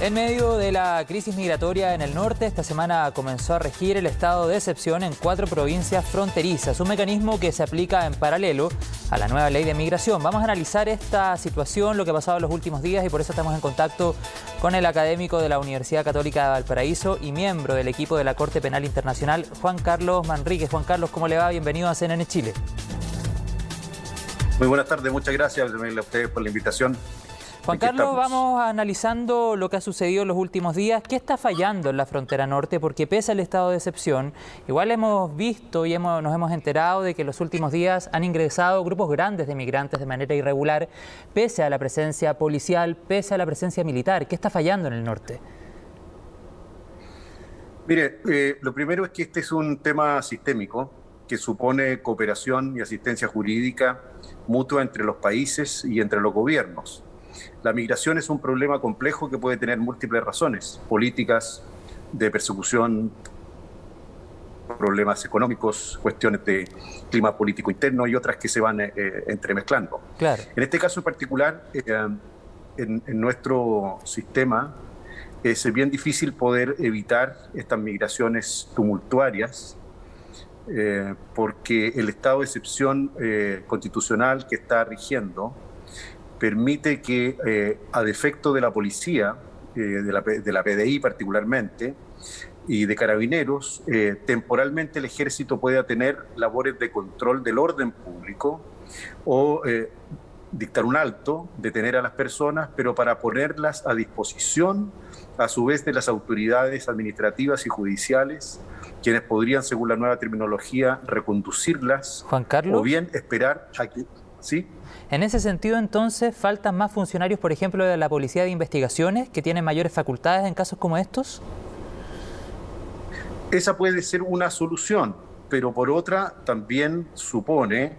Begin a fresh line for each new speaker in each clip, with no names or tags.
En medio de la crisis migratoria en el norte, esta semana comenzó a regir el estado de excepción en 4 provincias fronterizas, un mecanismo que se aplica en paralelo a la nueva ley de migración. Vamos a analizar esta situación, lo que ha pasado en los últimos días, y por eso estamos en contacto con el académico de la Universidad Católica de Valparaíso y miembro del equipo de la Corte Penal Internacional, Juan Carlos Manríquez. Juan Carlos, ¿cómo le va? Bienvenido a CNN Chile.
Muy buenas tardes, muchas gracias a ustedes por la invitación.
Juan Carlos, vamos analizando lo que ha sucedido en los últimos días. ¿Qué está fallando en la frontera norte? Porque pese al estado de excepción, igual hemos visto y nos hemos enterado de que en los últimos días han ingresado grupos grandes de migrantes de manera irregular, pese a la presencia policial, pese a la presencia militar. ¿Qué está fallando en el norte?
Mire, lo primero es que este es un tema sistémico que supone cooperación y asistencia jurídica mutua entre los países y entre los gobiernos. La migración es un problema complejo que puede tener múltiples razones, políticas, de persecución, problemas económicos, cuestiones de clima político interno y otras que se van entremezclando.
Claro.
En este caso en particular, en nuestro sistema, es bien difícil poder evitar estas migraciones tumultuarias, porque el estado de excepción constitucional que está rigiendo permite que, a defecto de la policía, de la PDI particularmente, y de carabineros, temporalmente el ejército pueda tener labores de control del orden público o dictar un alto, detener a las personas, pero para ponerlas a disposición, a su vez, de las autoridades administrativas y judiciales, quienes podrían, según la nueva terminología, reconducirlas,
Juan Carlos,
o bien esperar a que... ¿Sí?
En ese sentido, entonces, ¿faltan más funcionarios, por ejemplo, de la Policía de Investigaciones, que tienen mayores facultades en casos como estos?
Esa puede ser una solución, pero por otra también supone,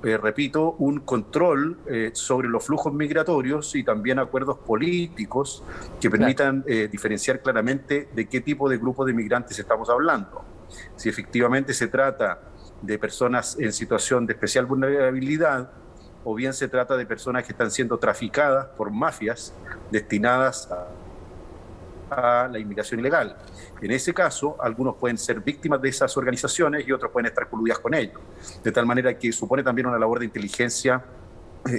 repito, un control sobre los flujos migratorios y también acuerdos políticos que permitan diferenciar claramente de qué tipo de grupo de migrantes estamos hablando. Si efectivamente se trata de personas en situación de especial vulnerabilidad, o bien se trata de personas que están siendo traficadas por mafias destinadas a la inmigración ilegal. En ese caso, algunos pueden ser víctimas de esas organizaciones y otros pueden estar coludidas con ellos, de tal manera que supone también una labor de inteligencia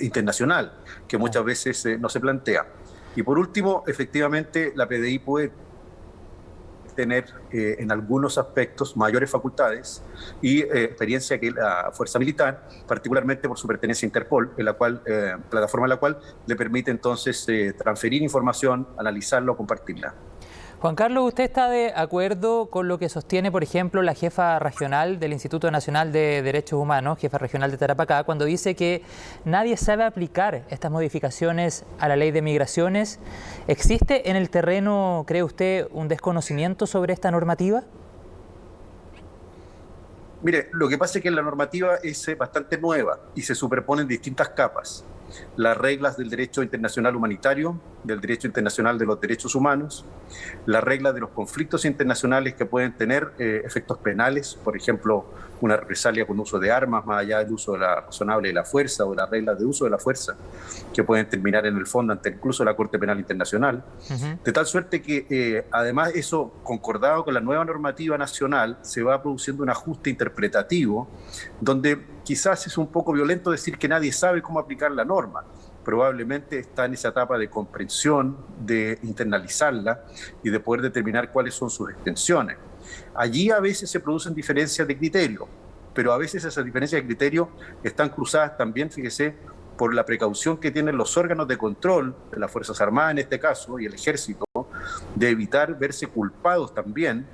internacional, que muchas veces no se plantea. Y por último, efectivamente, la PDI puede tener en algunos aspectos mayores facultades y experiencia que la fuerza militar, particularmente por su pertenencia a Interpol, en la cual, plataforma en la cual le permite entonces transferir información, analizarla o compartirla.
Juan Carlos, ¿usted está de acuerdo con lo que sostiene, por ejemplo, la jefa regional del Instituto Nacional de Derechos Humanos, jefa regional de Tarapacá, cuando dice que nadie sabe aplicar estas modificaciones a la ley de migraciones? ¿Existe en el terreno, cree usted, un desconocimiento sobre esta normativa?
Mire, lo que pasa es que la normativa es bastante nueva y se superponen distintas capas. Las reglas del derecho internacional humanitario, del derecho internacional de los derechos humanos, las reglas de los conflictos internacionales que pueden tener efectos penales, por ejemplo, una represalia con uso de armas, más allá del uso de la razonable de la fuerza o las reglas de uso de la fuerza, que pueden terminar en el fondo ante incluso la Corte Penal Internacional. De tal suerte que, además, eso concordado con la nueva normativa nacional, se va produciendo un ajuste interpretativo, donde quizás es un poco violento decir que nadie sabe cómo aplicar la norma. Probablemente está en esa etapa de comprensión, de internalizarla y de poder determinar cuáles son sus extensiones. Allí a veces se producen diferencias de criterio, pero a veces esas diferencias de criterio están cruzadas también, fíjese, por la precaución que tienen los órganos de control de las Fuerzas Armadas en este caso y el Ejército, de evitar verse culpados también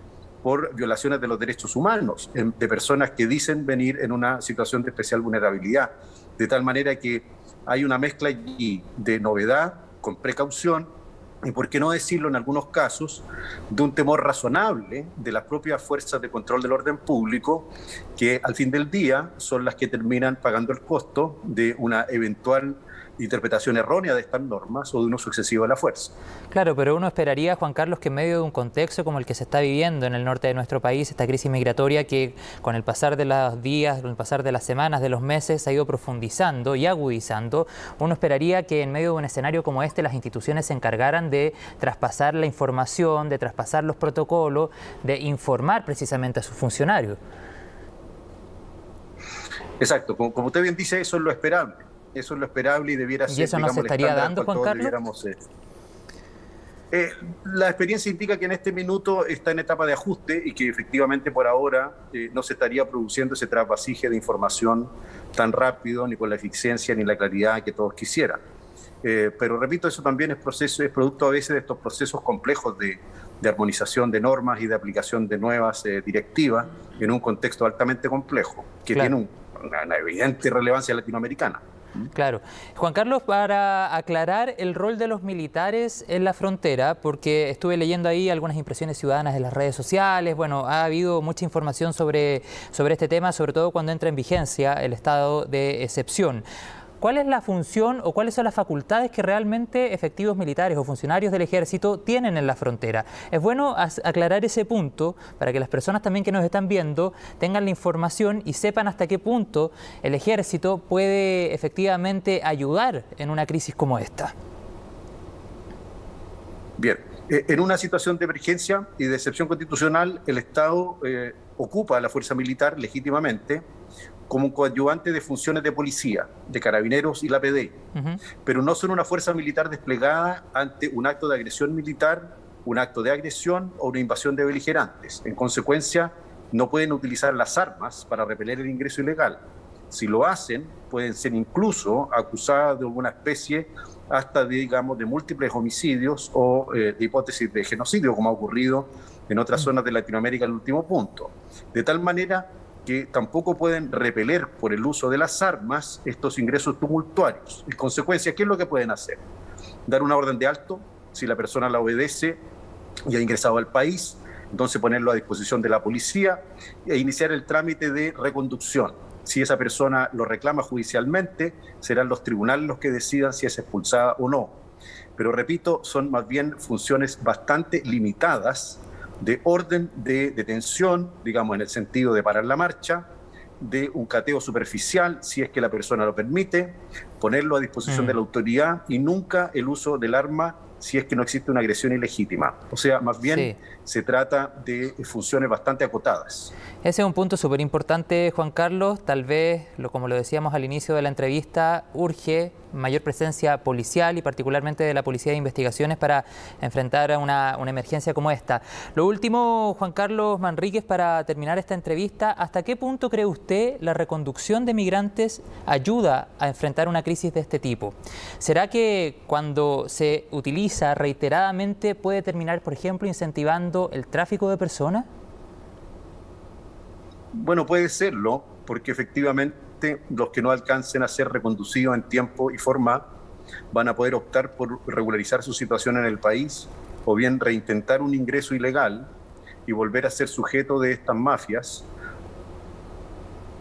por violaciones de los derechos humanos de personas que dicen venir en una situación de especial vulnerabilidad, de tal manera que hay una mezcla allí de novedad con precaución y, por qué no decirlo en algunos casos, de un temor razonable de las propias fuerzas de control del orden público, que al fin del día son las que terminan pagando el costo de una eventual interpretación errónea de estas normas o de un uso excesivo de la fuerza.
Claro, pero uno esperaría, Juan Carlos, que en medio de un contexto como el que se está viviendo en el norte de nuestro país, esta crisis migratoria que con el pasar de los días, con el pasar de las semanas, de los meses, se ha ido profundizando y agudizando, uno esperaría que en medio de un escenario como este las instituciones se encargaran de traspasar la información, de traspasar los protocolos, de informar precisamente a sus funcionarios.
Exacto, como usted bien dice, eso es lo esperable. Eso es lo esperable y debiera ser.
¿Y eso no se estaría dando, Juan Carlos?
La experiencia indica que en este minuto está en etapa de ajuste y que efectivamente por ahora no se estaría produciendo ese trasvasije de información tan rápido, ni con la eficiencia ni la claridad que todos quisieran. Pero repito, eso también es producto a veces de estos procesos complejos de armonización de normas y de aplicación de nuevas directivas en un contexto altamente complejo, que tiene una evidente relevancia latinoamericana.
Claro. Juan Carlos, para aclarar el rol de los militares en la frontera, porque estuve leyendo ahí algunas impresiones ciudadanas en las redes sociales, bueno, ha habido mucha información sobre este tema, sobre todo cuando entra en vigencia el estado de excepción. ¿Cuál es la función o cuáles son las facultades que realmente efectivos militares o funcionarios del ejército tienen en la frontera? Es bueno aclarar ese punto para que las personas también que nos están viendo tengan la información y sepan hasta qué punto el ejército puede efectivamente ayudar en una crisis como esta.
Bien, en una situación de emergencia y de excepción constitucional, el Estado ocupa a la fuerza militar legítimamente como un coadyuvante de funciones de policía, de carabineros y la PDI, pero no son una fuerza militar desplegada ante un acto de agresión militar, un acto de agresión o una invasión de beligerantes. En consecuencia, no pueden utilizar las armas para repeler el ingreso ilegal. Si lo hacen, pueden ser incluso acusadas de alguna especie hasta de, digamos, de múltiples homicidios o de hipótesis de genocidio, como ha ocurrido en otras zonas de Latinoamérica en el último punto. De tal manera que tampoco pueden repeler por el uso de las armas estos ingresos tumultuarios. En consecuencia, ¿qué es lo que pueden hacer? Dar una orden de alto, si la persona la obedece y ha ingresado al país, entonces ponerlo a disposición de la policía e iniciar el trámite de reconducción. Si esa persona lo reclama judicialmente, serán los tribunales los que decidan si es expulsada o no. Pero repito, son más bien funciones bastante limitadas de orden de detención, digamos en el sentido de parar la marcha, de un cateo superficial, si es que la persona lo permite, ponerlo a disposición de la autoridad y nunca el uso del arma si es que no existe una agresión ilegítima. O sea, más bien se trata de funciones bastante acotadas.
Ese es un punto súper importante, Juan Carlos. Tal vez, como lo decíamos al inicio de la entrevista, urge mayor presencia policial y particularmente de la Policía de Investigaciones para enfrentar a una emergencia como esta. Lo último, Juan Carlos Manríquez, para terminar esta entrevista, ¿hasta qué punto cree usted la reconducción de migrantes ayuda a enfrentar una crisis de este tipo? ¿Será que cuando se utiliza reiteradamente puede terminar, por ejemplo, incentivando el tráfico de personas?
Bueno, puede serlo, porque efectivamente los que no alcancen a ser reconducidos en tiempo y forma van a poder optar por regularizar su situación en el país o bien reintentar un ingreso ilegal y volver a ser sujeto de estas mafias.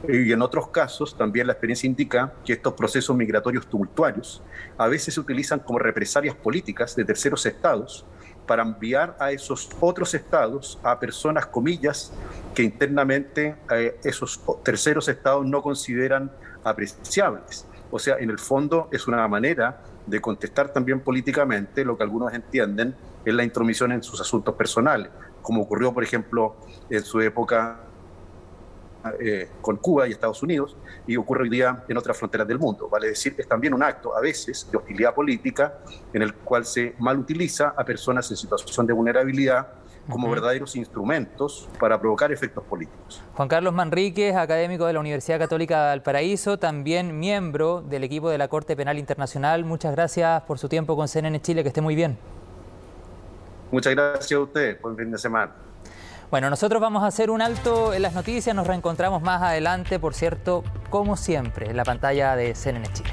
Y en otros casos también la experiencia indica que estos procesos migratorios tumultuarios a veces se utilizan como represalias políticas de terceros estados para enviar a esos otros estados a personas, comillas, que internamente esos terceros estados no consideran apreciables. O sea, en el fondo es una manera de contestar también políticamente lo que algunos entienden es la intromisión en sus asuntos personales, como ocurrió, por ejemplo, en su época con Cuba y Estados Unidos, y ocurre hoy día en otras fronteras del mundo. Vale decir, es también un acto, a veces, de hostilidad política, en el cual se malutiliza a personas en situación de vulnerabilidad como verdaderos instrumentos para provocar efectos políticos.
Juan Carlos Manríquez, académico de la Universidad Católica de Valparaíso, también miembro del equipo de la Corte Penal Internacional. Muchas gracias por su tiempo con CNN Chile, que esté muy bien.
Muchas gracias a ustedes, buen fin de semana.
Bueno, nosotros vamos a hacer un alto en las noticias, nos reencontramos más adelante, por cierto, como siempre, en la pantalla de CNN Chile.